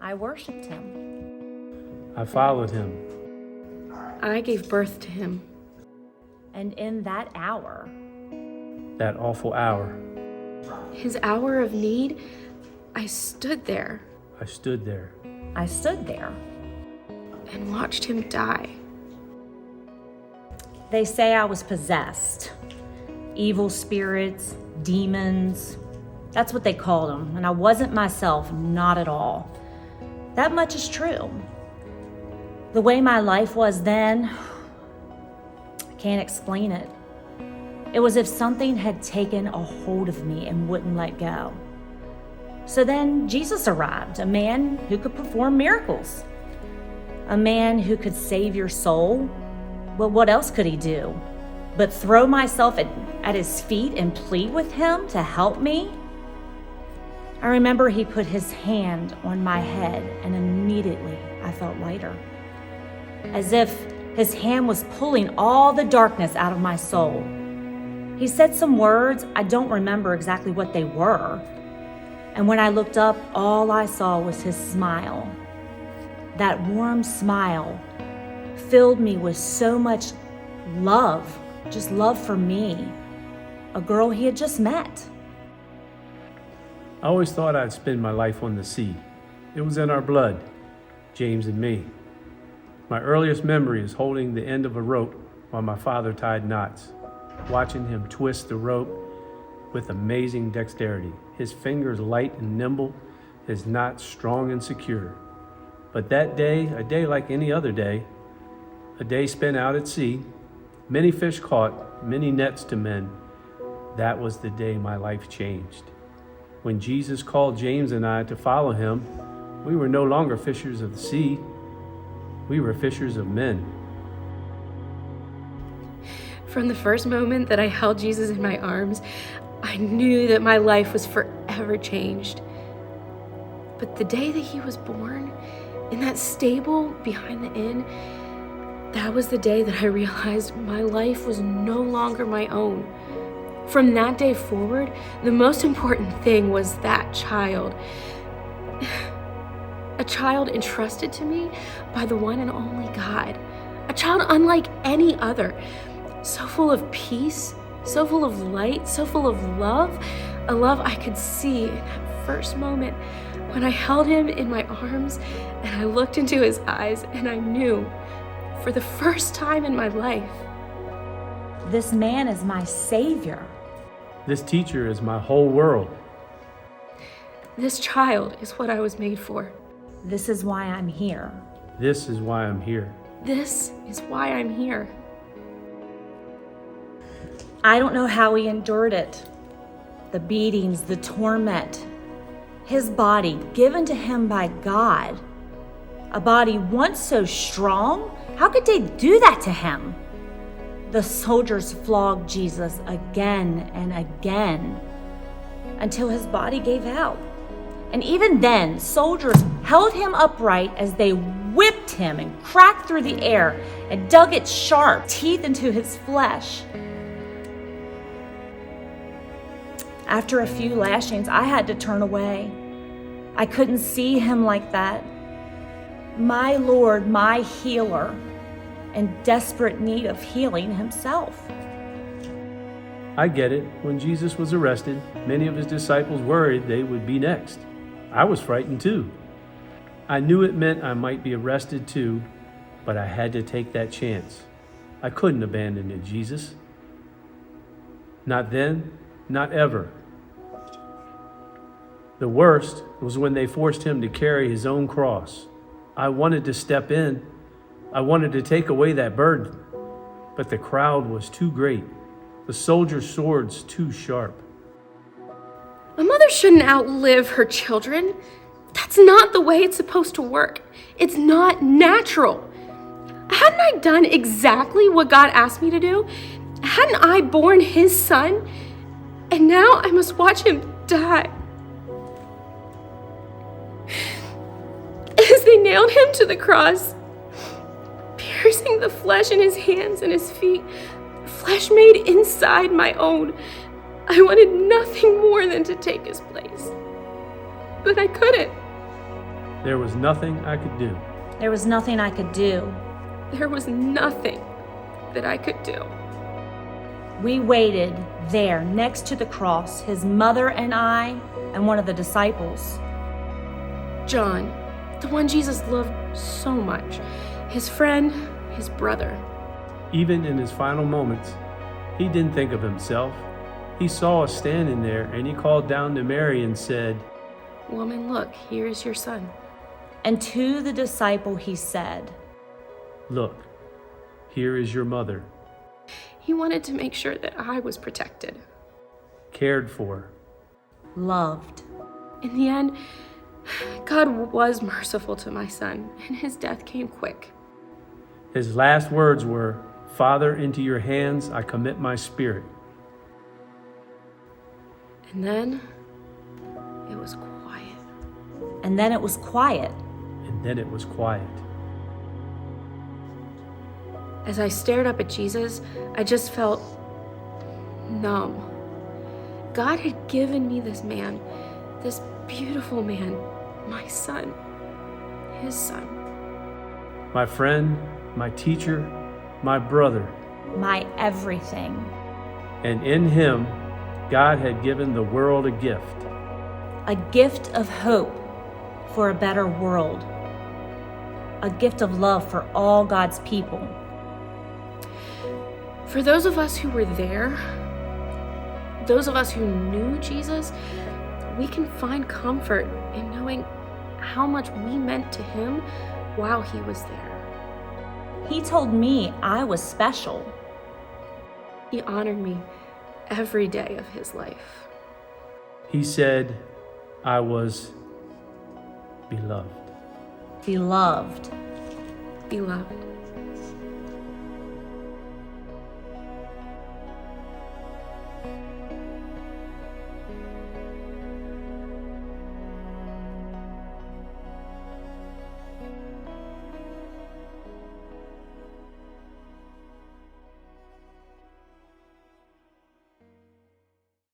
I worshiped him. I followed him. I gave birth to him. And in that hour, That awful hour, His hour of need, I stood there I stood there. I stood there. and watched him die. They say I was possessed. Evil spirits, demons. That's what they called them. And I wasn't myself, not at all. That much is true. The way my life was then, I can't explain it. It was as if something had taken a hold of me and wouldn't let go. So then Jesus arrived, a man who could perform miracles, a man who could save your soul. Well, what else could he do but throw myself at his feet and plead with him to help me? I remember he put his hand on my head, and immediately I felt lighter, as if his hand was pulling all the darkness out of my soul. He said some words, I don't remember exactly what they were. And when I looked up, all I saw was his smile. That warm smile filled me with so much love, just love for me, a girl he had just met. I always thought I'd spend my life on the sea. It was in our blood, James and me. My earliest memory is holding the end of a rope while my father tied knots, watching him twist the rope with amazing dexterity, his fingers light and nimble, his knots strong and secure. But that day, a day like any other day, a day spent out at sea, many fish caught, many nets to mend, that was the day my life changed. When Jesus called James and I to follow him, we were no longer fishers of the sea, we were fishers of men. From the first moment that I held Jesus in my arms, I knew that my life was forever changed. But the day that he was born, in that stable behind the inn, that was the day that I realized my life was no longer my own. From that day forward, the most important thing was that child. A child entrusted to me by the one and only God. A child unlike any other. So full of peace, so full of light, so full of love. A love I could see in that first moment when I held him in my arms and I looked into his eyes and I knew for the first time in my life, This man is my savior. This teacher is my whole world. this child is what I was made for. This is why I'm here. This is why I'm here. This is why I'm here. I don't know how he endured it. The beatings, the torment. His body given to him by God. A body once so strong, how could they do that to him? The soldiers flogged Jesus again and again until his body gave out. And even then, soldiers held him upright as they whipped him and cracked through the air and dug its sharp teeth into his flesh. After a few lashings, I had to turn away. I couldn't see him like that. My Lord, my healer, in desperate need of healing himself. I get it. When Jesus was arrested, many of his disciples worried they would be next. I was frightened too. I knew it meant I might be arrested too, but I had to take that chance. I couldn't abandon it, Jesus. Not then, not ever. The worst was when they forced him to carry his own cross. I wanted to step in. I wanted to take away that burden, but the crowd was too great. The soldiers' swords too sharp. A mother shouldn't outlive her children. That's not the way it's supposed to work. It's not natural. Hadn't I done exactly what God asked me to do? Hadn't I borne his son? And now I must watch him die. As they nailed him to the cross, piercing the flesh in his hands and his feet, flesh made inside my own, I wanted nothing more than to take his place. But I couldn't. There was nothing I could do. There was nothing I could do. There was nothing that I could do. We waited there next to the cross, his mother and I, and one of the disciples. John, the one Jesus loved so much, his friend, his brother. Even in his final moments, he didn't think of himself. He saw us standing there, and he called down to Mary and said, "Woman, look, here is your son." And to the disciple he said, "Look, here is your mother, He wanted to make sure that I was protected. cared for." loved. In the end, God was merciful to my son, and his death came quick. His last words were, "Father, into your hands I commit my spirit." And then it was quiet. And then it was quiet. And then it was quiet. As I stared up at Jesus, I just felt numb. God had given me this man, this beautiful man, my son, his son. My friend, my teacher, my brother. My everything. And in him, God had given the world a gift. A gift of hope for a better world. A gift of love for all God's people. For those of us who were there, those of us who knew Jesus, we can find comfort in knowing how much we meant to him while he was there. He told me I was special. He honored me every day of his life. He said, I was beloved. Beloved. Beloved.